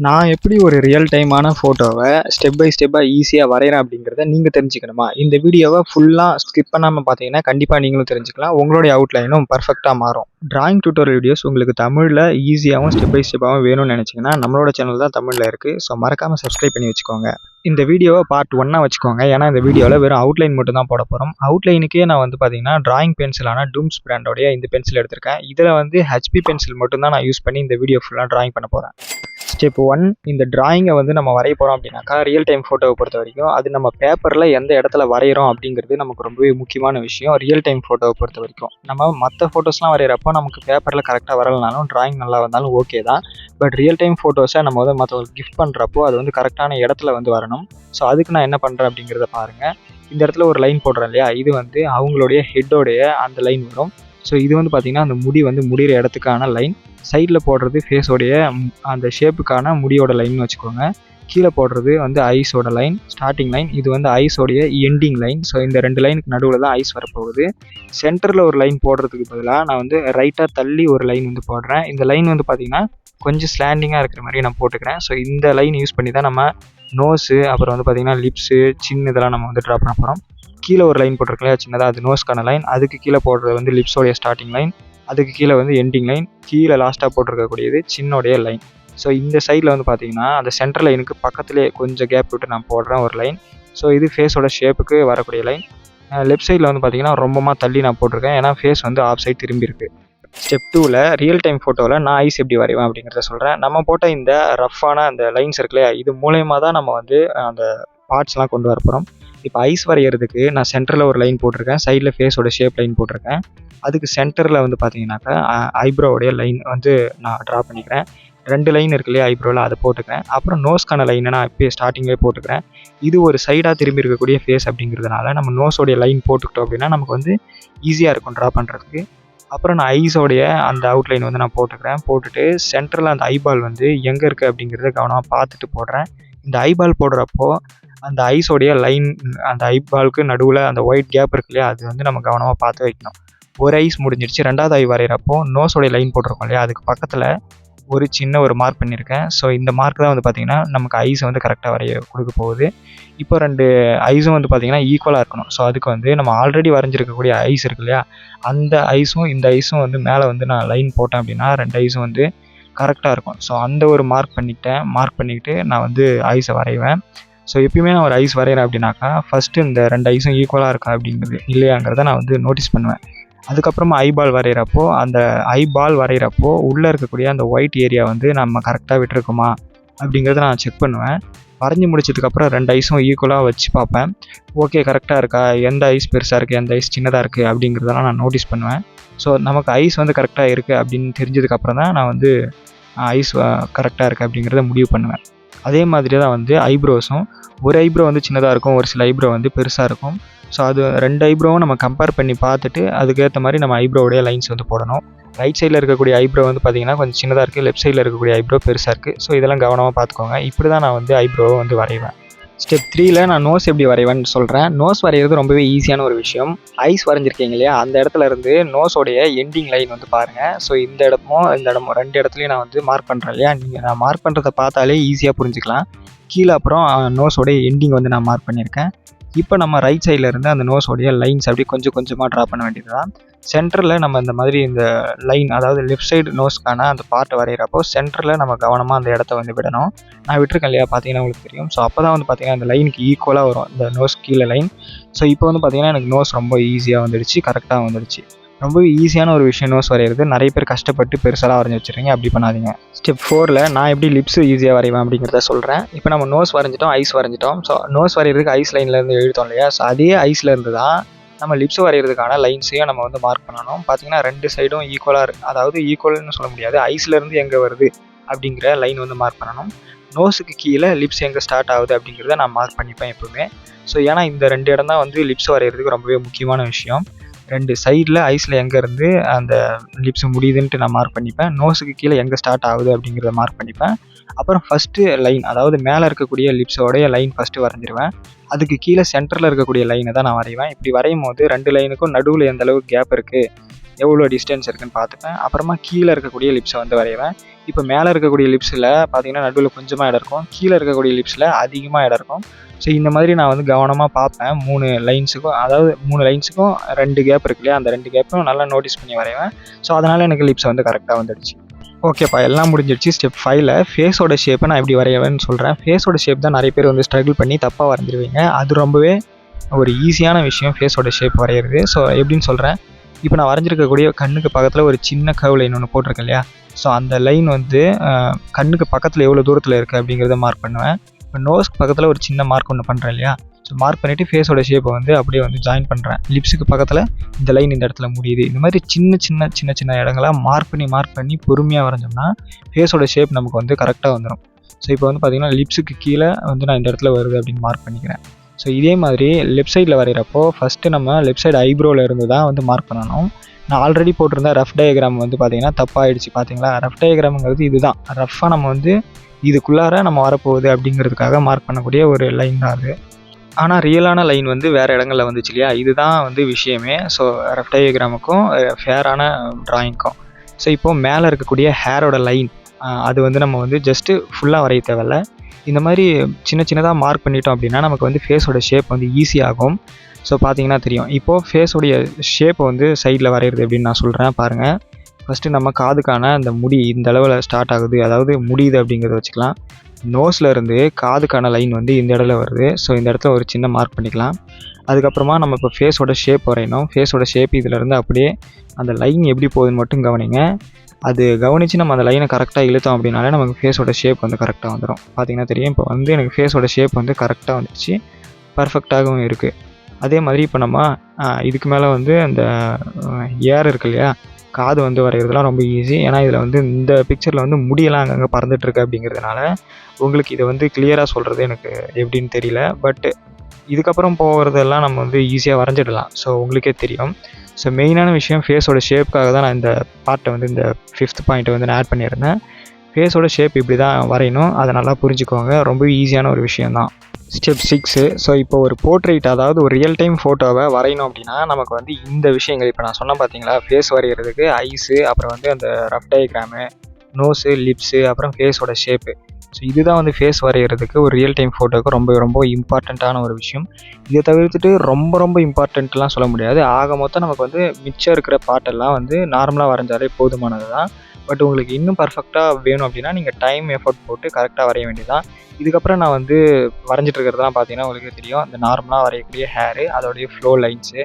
நான் எப்படி ஒரு ரியல் டைமான ஃபோட்டோவை ஸ்டெப் பை ஸ்டெப்பாக ஈஸியாக வரைகிறேன் அப்படிங்கிறத நீங்கள் தெரிஞ்சுக்கணுமா? இந்த வீடியோவை ஃபுல்லாக ஸ்கிப் பண்ணாமல் பார்த்தீங்கன்னா கண்டிப்பாக நீங்களும் தெரிஞ்சுக்கலாம். உங்களுடைய அவுட்லைனும் பர்ஃபெக்டாக மாறும். டிராயிங் டியூட்டோரியல் வீடியோஸ் உங்களுக்கு தமிழில் ஈஸியாகவும் ஸ்டெப் பை ஸ்டெப்பாகவும் வேணும்னு நினச்சிங்கன்னா நம்மளோட சேனல் தான் தமிழில் இருக்குது. ஸோ மறக்காமல் சப்ஸ்கிரைப் பண்ணி வச்சுக்கோங்க. இந்த வீடியோவை பார்ட் 1 வச்சுக்கோங்க. ஏன்னா இந்த வீடியோவில் வெறும் அவுட்லைன் மட்டும் தான் போட போகிறோம். அவுட்லைனுக்கே நான் பார்த்தீங்கன்னா டிராயிங் பென்சிலான டூம்ஸ் பிராண்டோடைய இந்த பென்சில் எடுத்திருக்கேன். இதில் ஹெச்பி பென்சில் மட்டும் தான் நான் யூஸ் பண்ணி இந்த வீடியோ ஃபுல்லாக டிராயிங் பண்ண போகிறேன். ஸ்டெப் 1, இந்த டிராயிங்கை நம்ம வரைய போகிறோம் அப்படின்னாக்கா ரியல் டைம் ஃபோட்டோவை பொறுத்த வரைக்கும் அது நம்ம பேப்பரில் எந்த இடத்துல வரைகிறோம் அப்படிங்கிறது நமக்கு ரொம்பவே முக்கியமான விஷயம். ரியல் டைம் ஃபோட்டோவை பொறுத்த வரைக்கும் நம்ம மற்ற ஃபோட்டோஸ்லாம் வரைகிறப்போ நமக்கு பேப்பரில் கரெக்டாக வரலனாலும் டிராயிங் நல்லா வந்தாலும் ஓகே தான். பட் ரியல் டைம் ஃபோட்டோஸை நம்ம மற்றவங்களுக்கு கிஃப்ட் பண்ணுறப்போ அது கரெக்டான இடத்துல வரணும். ஸோ அதுக்கு நான் என்ன பண்ணுறேன் அப்படிங்கிறத பாருங்கள். இந்த இடத்துல ஒரு லைன் போடுறேன் இல்லையா, இது அவங்களுடைய ஹெட்டோடைய அந்த லைன் வரும். ஸோ இது பார்த்திங்கன்னா அந்த முடி முடிகிற இடத்துக்கான லைன். சைடில் போடுறது ஃபேஸோடைய அந்த ஷேப்புக்கான முடியோட லைன்னு வச்சுக்கோங்க. கீழே போடுறது ஐஸோட லைன், ஸ்டார்டிங் லைன். இது ஐஸோடைய எண்டிங் லைன். ஸோ இந்த 2 லைனுக்கு நடுவில் தான் ஐஸ் வரப்போகுது. சென்டரில் ஒரு லைன் போடுறதுக்கு பதிலாக நான் ரைட்டாக தள்ளி ஒரு லைன் போடுறேன். இந்த லைன் பார்த்திங்கன்னா கொஞ்சம் ஸ்லாண்டிங்காக இருக்கிற மாதிரி நான் போட்டுக்கிறேன். ஸோ இந்த லைன் யூஸ் பண்ணி தான் நம்ம நோஸு, அப்புறம் பார்த்திங்கன்னா லிப்ஸு, சின்ன இதெல்லாம் நம்ம ட்ரா பண்ண போகிறோம். கீழே ஒரு லைன் போட்டிருக்கலையா சின்னதாக, அது நோஸ்க்கான லைன். அதுக்கு கீழே போடுறது லிப்ஸோடைய ஸ்டார்டிங் லைன். அதுக்கு கீழே எண்டிங் லைன். கீழே லாஸ்ட்டாக போட்டிருக்கக்கூடியது சின்னோடைய லைன். ஸோ இந்த சைடில் பார்த்தீங்கன்னா அந்த சென்டர் லைனுக்கு பக்கத்துலேயே கொஞ்சம் கேப் விட்டு நான் போடுறேன் ஒரு லைன். ஸோ இது ஃபேஸோட ஷேப்புக்கு வரக்கூடிய லைன். லெஃப்ட் சைடில் பார்த்தீங்கன்னா ரொம்பமாக தள்ளி நான் போட்டிருக்கேன், ஏன்னா ஃபேஸ் ஆஃப் சைட் திரும்பி இருக்குது. ஸ்டெப் 2ல் ரியல் டைம் ஃபோட்டோவில் நான் ஐஸ் எப்படி வரைவேன் அப்படிங்கிறத சொல்கிறேன். நம்ம போட்ட இந்த ரஃப்பான அந்த லைன்ஸ் இருக்கு இல்லையா, இது மூலயமா தான் நம்ம அந்த பார்ட்ஸ்லாம் கொண்டு வர போகிறோம். இப்போ ஐஸ் வரைகிறதுக்கு நான் சென்டரில் ஒரு லைன் போட்டிருக்கேன், சைடில் ஃபேஸோட ஷேப் லைன் போட்டிருக்கேன். அதுக்கு சென்டரில் பார்த்தீங்கன்னாக்கா ஐப்ரோவுடைய லைன் நான் ட்ரா பண்ணிக்கிறேன். 2 லைன் இருக்கு இல்லையா ஐப்ரோவில், அதை போட்டுக்கிறேன். அப்புறம் நோஸ்க்கான லைனை நான் இப்போயே ஸ்டார்டிங்லேயே போட்டுக்கிறேன். இது ஒரு சைடாக திரும்பி இருக்கக்கூடிய ஃபேஸ் அப்படிங்கிறதுனால நம்ம நோஸோடைய லைன் போட்டுக்கிட்டோம் அப்படின்னா நமக்கு ஈஸியாக இருக்கும் ட்ரா பண்ணுறதுக்கு. அப்புறம் நான் ஐஸோடைய அந்த அவுட்லைன் நான் போட்டுக்கிறேன். போட்டுட்டு சென்டரில் அந்த ஐபால் எங்கே இருக்குது அப்படிங்கிறத கவனமாக பார்த்துட்டு போடுறேன். இந்த ஐபால் போடுறப்போ அந்த ஐஸோடைய லைன், அந்த ஐபாலுக்கு நடுவில் அந்த ஒயிட் கேப் இருக்கு இல்லையா, அது நம்ம கவனமாக பார்த்து வைக்கணும். ஒரு ஐஸ் முடிஞ்சிடுச்சு. 2வது ஐ வரைகிறப்போ நோஸோடைய லைன் போட்டிருக்கோம் இல்லையா, அதுக்கு பக்கத்தில் ஒரு சின்ன ஒரு மார்க் பண்ணியிருக்கேன். ஸோ இந்த மார்க் தான் பார்த்திங்கன்னா நமக்கு ஐஸ் கரெக்டாக வரைய கொடுக்க போகுது. இப்போ 2 ஐஸும் பார்த்திங்கன்னா ஈக்குவலாக இருக்கணும். ஸோ அதுக்கு நம்ம ஆல்ரெடி வரைஞ்சிருக்கக்கூடிய ஐஸ் இருக்கு இல்லையா, அந்த ஐஸும் இந்த ஐஸும் மேலே நான் லைன் போட்டேன் அப்படின்னா 2 ஐஸும் கரெக்டாக இருக்கும். ஸோ அந்த ஒரு மார்க் பண்ணிக்கிட்டு நான் ஐஸை வரைவேன். ஸோ எப்பயுமே நான் ஒரு ஐஸ் வரைகிறேன் அப்படின்னாக்கா ஃபஸ்ட்டு இந்த 2 ஐஸும் ஈக்குவலாக இருக்கா அப்படிங்கிறது இல்லையாங்கிறத நான் நோட்டீஸ் பண்ணுவேன். அதுக்கப்புறமா ஐபால் வரைகிறப்போ அந்த ஐபால் வரைகிறப்போ உள்ளே இருக்கக்கூடிய அந்த ஒயிட் ஏரியா நம்ம கரெக்டாக விட்டுருக்குமா அப்படிங்கிறத நான் செக் பண்ணுவேன். வரைஞ்சி முடிச்சதுக்கப்புறம் 2 ஐஸும் ஈக்குவலாக வச்சு பார்ப்பேன். ஓகே கரெக்டாக இருக்கா, எந்த ஐஸ் பெருசாக இருக்குது, எந்த ஐஸ் சின்னதாக இருக்குது அப்படிங்கிறதெல்லாம் நான் நோட்டீஸ் பண்ணுவேன். ஸோ நமக்கு ஐஸ் கரெக்டாக இருக்குது அப்படின்னு தெரிஞ்சதுக்கப்புறம் தான் நான் ஐஸ் கரெக்டாக இருக்குது அப்படிங்கிறத முடிவு பண்ணுவேன். அதே மாதிரி தான் ஐப்ரோஸும், ஒரு ஐப்ரோ சின்னதாக இருக்கும், ஒரு சில ஐப்ரோ பெருசாக இருக்கும். ஸோ அது 2 ஐப்ரோவும் நம்ம கம்பேர் பண்ணி பார்த்துட்டு அதுக்கேற்ற மாதிரி நம்ம ஐப்ரோவுடைய லைன்ஸ் போடணும். ரைட் சைடில் இருக்கக்கூடிய ஐப்ரோ பார்த்திங்கன்னா கொஞ்சம் சின்னதாக இருக்குது, லெஃப்ட் சைடில் இருக்கக்கூடிய ஐப்ரோ பெருசாக இருக்குது. ஸோ இதெல்லாம் கவனமாக பார்த்துக்கோங்க. இப்படி தான் நான் ஐப்ரோவை வரைவேன். ஸ்டெப் 3ல் நான் நோஸ் எப்படி வரைவேன்னு சொல்கிறேன். நோஸ் வரைகிறது ரொம்பவே ஈஸியான ஒரு விஷயம். ஐஸ் வரைஞ்சிருக்கீங்க இல்லையா, அந்த இடத்துல இருந்து நோஸோடைய எண்டிங் லைன் பாருங்கள். ஸோ இந்த இடமும் 2 இடத்துலையும் நான் மார்க் பண்ணுறேன் இல்லையா, நீங்கள் நான் மார்க் பண்ணுறதை பார்த்தாலே ஈஸியாக புரிஞ்சுக்கலாம். கீழே அப்புறம் நோஸோடைய எண்டிங் நான் மார்க் பண்ணியிருக்கேன். இப்போ நம்ம ரைட் சைடில் இருந்து அந்த நோஸோடைய லைன்ஸ் அப்படி கொஞ்சம் கொஞ்சமாக ட்ரா பண்ண வேண்டியது தான். சென்டரில் நம்ம இந்த மாதிரி இந்த லைன், அதாவது லெஃப்ட் சைடு நோஸ்க்கான அந்த பார்ட்டை வரைகிறப்போ சென்டரில் நம்ம கவனமாக அந்த இடத்த விடணும். நான் விட்டுருக்கேன் இல்லையா, பார்த்தீங்கன்னா உங்களுக்கு தெரியும். ஸோ அப்போ தான் பார்த்தீங்கன்னா அந்த லைனுக்கு ஈக்குவலாக வரும் இந்த நோஸ் கீழே லைன். ஸோ இப்போ பார்த்தீங்கன்னா எனக்கு நோஸ் ரொம்ப ஈஸியாக வந்துடுச்சு, கரெக்டாக வந்துடுச்சு. ரொம்பவே ஈஸியான ஒரு விஷயம் நோஸ் வரைகிறது. நிறைய பேர் கஷ்டப்பட்டு பெருசாலாம் வரைஞ்சி வச்சுருங்க, அப்படி பண்ணாதீங்க. ஸ்டெப் 4ல் நான் எப்படி லிப்ஸ் ஈஸியாக வரைவேன் அப்படிங்கிறத சொல்கிறேன். இப்போ நம்ம நோஸ் வரைஞ்சிட்டோம், ஐஸ் வரைஞ்சிட்டோம். ஸோ நோஸ் வரைகிறதுக்கு ஐஸ் லைன்லேருந்து எழுதிட்டோம் இல்லையா, ஸோ அதே ஐஸ்லேருந்து தான் நம்ம லிப்ஸ் வரைகிறதுக்கான லைன்ஸையும் நம்ம மார்க் பண்ணணும். பார்த்தீங்கன்னா 2 சைடும் ஈக்குவலாக இருக்குது, அதாவது ஈக்குவல்னு சொல்ல முடியாது, ஐஸ்லேருந்து எங்கே வருது அப்படிங்கிற லைன் மார்க் பண்ணணும். நோஸுக்கு கீழே லிப்ஸ் எங்கே ஸ்டார்ட் ஆகுது அப்படிங்கிறத நான் மார்க் பண்ணிப்பேன் எப்போவுமே. ஸோ ஏன்னா இந்த 2 இடம் தான் லிப்ஸ் வரைகிறதுக்கு ரொம்பவே முக்கியமான விஷயம். 2 சைடில் ஐஸில் எங்கேருந்து அந்த லிப்ஸ் முடியுதுன்ட்டு நான் மார்க் பண்ணிப்பேன். நோஸுக்கு கீழே எங்கே ஸ்டார்ட் ஆகுது அப்படிங்கிறத மார்க் பண்ணிப்பேன். அப்புறம் ஃபஸ்ட்டு லைன், அதாவது மேலே இருக்கக்கூடிய லிப்ஸோடைய லைன் ஃபஸ்ட்டு வரைஞ்சிருவேன். அதுக்கு கீழே சென்டரில் இருக்கக்கூடிய லைனை தான் நான் வரைவேன். இப்படி வரையும் போது 2 லைனுக்கும் நடுவில் எந்த அளவுக்கு கேப் இருக்குது, எவ்வளோ டிஸ்டன்ஸ் இருக்குன்னு பார்த்துப்பேன். அப்புறமா கீழே இருக்கக்கூடிய லிப்ஸை வந்து வரைவேன். இப்போ மேலே இருக்கக்கூடிய லிப்ஸில் பார்த்தீங்கன்னா நடுவில் கொஞ்சமாக இடம் இருக்கும், கீழே இருக்கக்கூடிய லிப்ஸில் அதிகமாக இடம் இருக்கும். ஸோ இந்த மாதிரி நான் வந்து கவனமாக பார்ப்பேன். 3 லைன்ஸுக்கும், அதாவது 3 லைன்ஸுக்கும் 2 கேப் இருக்கு இல்லையா, அந்த 2 கேப்பும் நல்லா நோட்டீஸ் பண்ணி வரைவேன். ஸோ அதனால் எனக்கு லிப்ஸ் வந்து கரெக்டாக வந்துடுச்சு. ஓகேப்பா, எல்லாம் முடிஞ்சிடுச்சு. ஸ்டெப் 5ல் ஃபேஸோட ஷேப்பை நான் எப்படி வரைவேன்னு சொல்கிறேன். ஃபேஸோட ஷேப் தான் நிறைய பேர் வந்து ஸ்ட்ரகிள் பண்ணி தப்பாக வரைஞ்சிருவீங்க. அது ரொம்பவே ஒரு ஈஸியான விஷயம் ஃபேஸோட ஷேப் வரைகிறது. ஸோ எப்படின்னு சொல்கிறேன். இப்போ நான் வரைஞ்சிருக்கக்கூடிய கண்ணுக்கு பக்கத்தில் ஒரு சின்ன கர்வ் லைன் ஒன்று போட்டிருக்கேன் இல்லையா, ஸோ அந்த லைன் வந்து கண்ணுக்கு பக்கத்தில் எவ்வளோ தூரத்தில் இருக்குது அப்படிங்கிறத மார்க் பண்ணுவேன். இப்போ நோஸ்க்கு பக்கத்தில் ஒரு சின்ன மார்க் ஒன்று பண்ணுறேன் இல்லையா, ஸோ மார்க் பண்ணிவிட்டு ஃபேஸோட ஷேப்பை வந்து அப்படியே வந்து ஜாயின் பண்ணுறேன். லிப்ஸுக்கு பக்கத்தில் இந்த லைன் இந்த இடத்துல முடியுது. இந்த மாதிரி சின்ன சின்ன இடங்களாக மார்க் பண்ணி பொறுமையாக வரைஞ்சோம்னா ஃபேஸோட ஷேப் நமக்கு வந்து கரெக்டாக வந்துடும். ஸோ இப்போ வந்து பார்த்திங்கன்னா லிப்ஸுக்கு கீழே வந்து நான் இந்த இடத்துல வருது அப்படின்னு மார்க் பண்ணிக்கிறேன். ஸோ இதே மாதிரி லெஃப்ட் சைடில் வரைகிறப்போ ஃபஸ்ட்டு நம்ம லெஃப்ட் சைடு ஐப்ரோவில் இருந்து தான் வந்து மார்க் பண்ணணும். நான் ஆல்ரெடி போட்டிருந்த ரஃப் டயக்ராம் வந்து பார்த்திங்கன்னா தப்பாகிடுச்சு. பார்த்தீங்களா, ரஃப் டயக்ராமுங்கிறது இதுதான். ரஃப்பாக நம்ம வந்து இதுக்குள்ளார நம்ம வரப்போகுது அப்படிங்கிறதுக்காக மார்க் பண்ணக்கூடிய ஒரு லைன் தான் அது. ஆனால் ரியலான லைன் வந்து வேறு இடங்களில் வந்துச்சு இல்லையா, இதுதான் வந்து விஷயமே. ஸோ ரஃப் டயக்ராமுக்கும் ஃபேரான ட்ராயிங்க்கும். ஸோ இப்போது மேலே இருக்கக்கூடிய ஹேரோட லைன் அது வந்து நம்ம வந்து ஜஸ்ட்டு ஃபுல்லாக வரைய தேவையில்ல. இந்த மாதிரி சின்னதாக மார்க் பண்ணிட்டோம் அப்படின்னா நமக்கு வந்து ஃபேஸோட ஷேப் வந்து ஈஸியாகும். ஸோ பார்த்தீங்கன்னா தெரியும். இப்போது ஃபேஸோடைய ஷேப்பை வந்து சைடில் வரைகிறது எப்படின்னு நான் சொல்கிறேன் பாருங்கள். ஃபஸ்ட்டு நம்ம காதுக்கான அந்த முடி இந்த அளவில் ஸ்டார்ட் ஆகுது, அதாவது முடியுது அப்படிங்கிறத வச்சுக்கலாம். நோஸில் இருந்து காதுக்கான லைன் வந்து இந்த இடத்துல வருது. ஸோ இந்த இடத்துல ஒரு சின்ன மார்க் பண்ணிக்கலாம். அதுக்கப்புறமா நம்ம இப்போ ஃபேஸோட ஷேப் வரையணும். ஃபேஸோட ஷேப் இதிலேருந்து அப்படியே அந்த லைன் எப்படி போகுதுன்னு மட்டும் கவனிங்க. அது கவனித்து நம்ம அந்த லைனை கரெக்டாக இழுத்தோம் அப்படின்னாலே நமக்கு ஃபேஸோட ஷேப் வந்து கரெக்டாக வந்துடும். பார்த்திங்கன்னா தெரியும். இப்போ வந்து எனக்கு ஃபேஸோட ஷேப் வந்து கரெக்டாக வந்துடுச்சு, பர்ஃபெக்டாகவும் இருக்குது. அதே மாதிரி இப்போ நம்ம இதுக்கு மேலே வந்து அந்த ஏர் இருக்கு இல்லையா, காது வந்து வரைகிறதுலாம் ரொம்ப ஈஸி. ஏன்னா இதில் வந்து இந்த பிக்சரில் வந்து முடியெல்லாம் அங்கங்கே பறந்துட்டுருக்கு அப்படிங்கிறதுனால உங்களுக்கு இதை வந்து கிளியராக சொல்கிறது எனக்கு எப்படின்னு தெரியல. பட் இதுக்கப்புறம் போகிறதெல்லாம் நம்ம வந்து ஈஸியாக வரைஞ்சிடலாம். ஸோ உங்களுக்கே தெரியும். ஸோ மெயினான விஷயம் ஃபேஸோட ஷேப்புக்காக தான் நான் இந்த பார்ட்டை வந்து இந்த 5th பாயிண்ட்டை வந்து நான் ஆட் பண்ணியிருந்தேன். ஃபேஸோட ஷேப் இப்படி தான் வரையணும், அதை நல்லா புரிஞ்சுக்கோங்க. ரொம்ப ஈஸியான ஒரு விஷயந்தான். ஸ்டெப் 6. ஸோ இப்போ ஒரு போர்ட்ரைட், அதாவது ஒரு ரியல் டைம் ஃபோட்டோவை வரையணும் அப்படின்னா நமக்கு வந்து இந்த விஷயங்கள் இப்போ நான் சொன்னேன் பார்த்தீங்களா, ஃபேஸ் வரைகிறதுக்கு ஐஸு, அப்புறம் வந்து அந்த ரஃப் டயக்ராமு, நோஸு, லிப்ஸு, அப்புறம் ஃபேஸோட ஷேப்பு. ஸோ இதுதான் வந்து ஃபேஸ் வரைகிறதுக்கு ஒரு ரியல் டைம் ஃபோட்டோவுக்கு ரொம்ப இம்பார்ட்டண்ட்டான ஒரு விஷயம். இதை தவிர்த்துட்டு ரொம்ப இம்பார்ட்டண்ட்லாம் சொல்ல முடியாது. ஆக மொத்தம் நமக்கு வந்து மிச்சம் இருக்கிற பாட்டெல்லாம் வந்து நார்மலாக வரைஞ்சாலே போதுமானது தான். பட் உங்களுக்கு இன்னும் பர்ஃபெக்டாக வேணும் அப்படின்னா நீங்கள் டைம் எஃபோர்ட் போட்டு கரெக்டாக வரைய வேண்டியதான். இதுக்கப்புறம் நான் வந்து வரைஞ்சிட்டு இருக்கிறதுலாம் பார்த்தீங்கன்னா உங்களுக்கு தெரியும், இந்த நார்மலாக வரையக்கூடிய ஹேரு, அதோடைய ஃப்ளோ லைன்ஸு.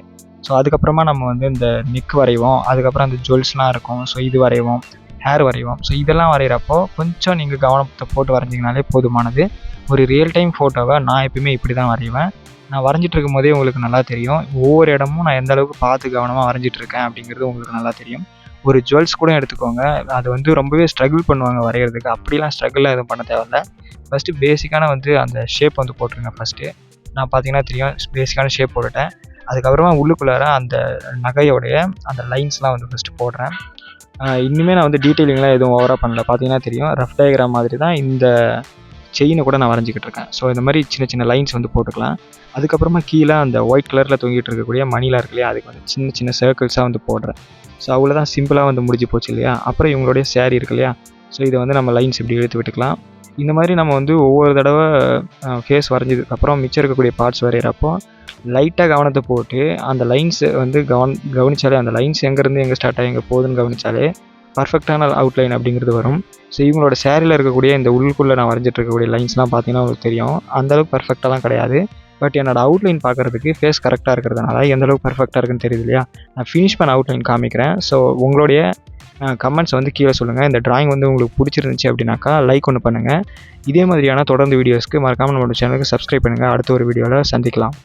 ஸோ அதுக்கப்புறமா நம்ம வந்து இந்த நெக் வரைவோம், அதுக்கப்புறம் அந்த ஜுவல்ஸ்லாம் இருக்கும். ஸோ இது வரைவோம், ஹேர் வரைவோம். ஸோ இதெல்லாம் வரைகிறப்போ கொஞ்சம் நீங்கள் கவனத்தை போட்டு வரைஞ்சிங்கனாலே போதுமானது. ஒரு ரியல் டைம் ஃபோட்டோவை நான் எப்பயுமே இப்படி தான் வரைவேன். நான் வரைஞ்சிட்டு இருக்கும் போதே உங்களுக்கு நல்லா தெரியும், ஒவ்வொரு இடமும் நான் எந்த அளவுக்கு பார்த்து கவனமாக வரைஞ்சிட்ருக்கேன் அப்படிங்கிறது உங்களுக்கு நல்லா தெரியும். ஒரு ஜுவல்ஸ் கூட எடுத்துக்கோங்க, அது வந்து ரொம்பவே ஸ்ட்ரகிள் பண்ணுவாங்க வரைகிறதுக்கு. அப்படிலாம் ஸ்ட்ரகிளாக எதுவும் பண்ண தேவையில்ல. ஃபஸ்ட்டு பேசிக்கான வந்து அந்த ஷேப் வந்து போட்டுருங்க. ஃபஸ்ட்டு நான் பார்த்தீங்கன்னா தெரியும், பேசிக்கான ஷேப் போட்டுட்டேன். அதுக்கப்புறமா உள்ளுக்குள்ளார அந்த நகையோடைய அந்த லைன்ஸ்லாம் வந்து ஃபஸ்ட்டு போடுறேன். இன்னுமே நான் வந்து டீட்டெயிலிங்லாம் எதுவும் ஓவராக பண்ணல. பார்த்தீங்கன்னா தெரியும், ரஃப் டயக்ராம் மாதிரி தான் இந்த செயினை கூட நான் வரைஞ்சிக்கிட்டு இருக்கேன். ஸோ இந்த மாதிரி சின்ன லைன்ஸ் வந்து போட்டுக்கலாம். அதுக்கப்புறமா கீழே அந்த ஒயிட் கலரில் தொங்கிட்டு இருக்கக்கூடிய மணிலாம் இருக்கு இல்லையா, அதுக்கு வந்து சின்ன சர்க்கிள்ஸாக வந்து போடுறேன். ஸோ அவ்வளோதான், சிம்பிளாக வந்து முடிஞ்சு போச்சு இல்லையா. அப்புறம் இவங்களுடைய சேரீ இருக்கு இல்லையா, ஸோ இதை வந்து நம்ம லைன்ஸ் இப்படி இழுத்து விட்டுக்கலாம். இந்த மாதிரி நம்ம வந்து ஒவ்வொரு தடவை ஃபேஸ் வரைஞ்சதுக்கப்புறம் மிச்சம் இருக்கக்கூடிய பார்ட்ஸ் வரைகிறப்போ லைட்டாக கவனத்தை போட்டு அந்த லைன்ஸ் வந்து கவனித்தாலே, அந்த லைன்ஸ் எங்கேருந்து எங்கே ஸ்டார்ட் ஆகி எங்கே போகுதுன்னு கவனித்தாலே பர்ஃபெக்டான அவுட்லைன் அப்படிங்கிறது வரும். ஸோ இவங்களோட சேரீயில் இருக்கக்கூடிய இந்த உள்ளுக்குள்ளே நான் வரைஞ்சிட்டு இருக்கக்கூடிய லைன்ஸ்லாம் பார்த்தீங்கன்னா உங்களுக்கு தெரியும், அந்தளவுக்கு பர்ஃபெக்டாலாம் கிடையாது. பட் என்னோடய அவுட்லைன் பார்க்குறதுக்கு ஃபேஸ் கரெக்டாக இருக்கிறதுனால எந்தளவுக்கு பர்ஃபெக்டாக இருக்குன்னு தெரியுது இல்லையா. நான் ஃபினிஷ் பண்ண அவுட்லைன் காமிக்கிறேன். ஸோ உங்களுடைய கமெண்ட்ஸ் வந்து கீழே சொல்லுங்கள். இந்த டிராயிங் வந்து உங்களுக்கு பிடிச்சிருந்துச்சி அப்படின்னாக்கா லைக் ஒன்று பண்ணுங்கள். இதே மாதிரியான தொடர்ந்து வீடியோஸ்க்கு மறக்காமல் நம்மளோட சேனலுக்கு சப்ஸ்கிரைப் பண்ணுங்கள். அடுத்த ஒரு வீடியோவில் சந்திக்கலாம்.